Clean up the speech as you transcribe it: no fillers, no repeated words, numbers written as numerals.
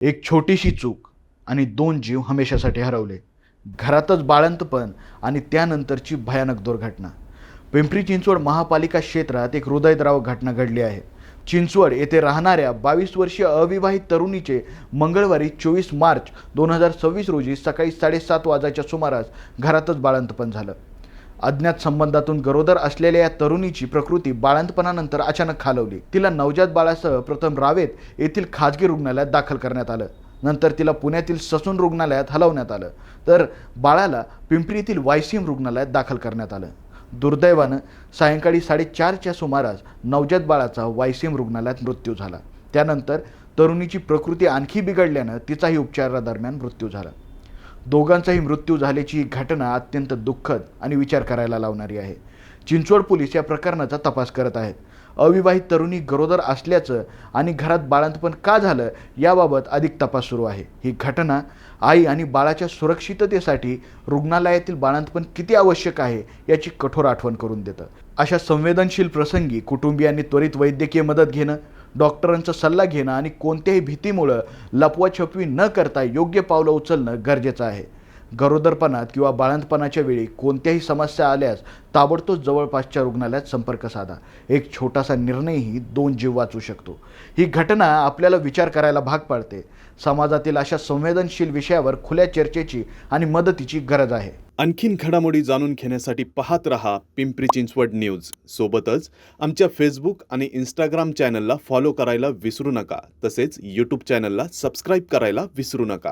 एक छोटीशी चूक आणि दोन जीव हमेशासाठी हरवले. घरातच बाळंतपण आणि त्यानंतरची भयानक दुर्घटना. पिंपरी चिंचवड महापालिका क्षेत्रात एक हृदयद्रावक घटना घडली आहे. चिंचवड येथे राहणाऱ्या 22 वर्षीय अविवाहित तरुणीचे मंगळवारी 24 मार्च 2026 रोजी सकाळी 7:30 वाजायच्या सुमारास घरातच बाळंतपण झालं. अज्ञात संबंधातून गरोदर असलेल्या या तरुणीची प्रकृती बाळंतपणानंतर अचानक खालवली. तिला नवजात बाळासह प्रथम रावेत येथील खाजगी रुग्णालयात दाखल करण्यात आलं. नंतर तिला पुण्यातील ससून रुग्णालयात हलवण्यात आलं, तर बाळाला पिंपरी येथील वायसीएम रुग्णालयात दाखल करण्यात आलं. दुर्दैवानं सायंकाळी 4:30च्या सुमारास नवजात बाळाचा वायसीएम रुग्णालयात मृत्यू झाला. त्यानंतर तरुणीची प्रकृती आणखी बिघडल्यानं तिचाही उपचारादरम्यान मृत्यू झाला. दोघांचाही मृत्यू झाल्याची ही घटना अत्यंत दुःखद आणि विचार करायला लावणारी आहे. चिंचवड पोलीस या प्रकरणाचा तपास करत आहेत. अविवाहित तरुणी गरोदर असल्याचं आणि घरात बाळंतपण का झालं याबाबत अधिक तपास सुरू आहे. ही घटना आई आणि बाळाच्या सुरक्षिततेसाठी रुग्णालयातील बाळंतपण किती आवश्यक आहे याची कठोर आठवण करून देतं. अशा संवेदनशील प्रसंगी कुटुंबियांनी त्वरित वैद्यकीय मदत घेणं, डॉक्टरांचा सल्ला घेणं आणि कोणत्याही भीतीमुळं लपवाछपवी न करता योग्य पावलं उचलणं गरजेचं आहे. गरोदरपणात किंवा बाळंतपणाच्या वेळी कोणत्याही समस्या आल्यास ताबडतोब जवळपासच्या रुग्णालयात संपर्क साधा. एक छोटासा निर्णयही 2 जीव वाचवू शकतो. ही घटना आपल्याला विचार करायला भाग पाडते. समाजातील अशा संवेदनशील विषयावर खुल्या चर्चेची आणि मदतीची गरज आहे. आणखीन घडामोडी जाणून घेण्यासाठी पाहत रहा पिंपरी चिंचवड न्यूज. सोबतच आमच्या फेसबुक आणि इंस्टाग्राम चॅनलला फॉलो करायला विसरू नका. तसेच यूट्यूब चॅनलला सबस्क्राईब करायला विसरू नका.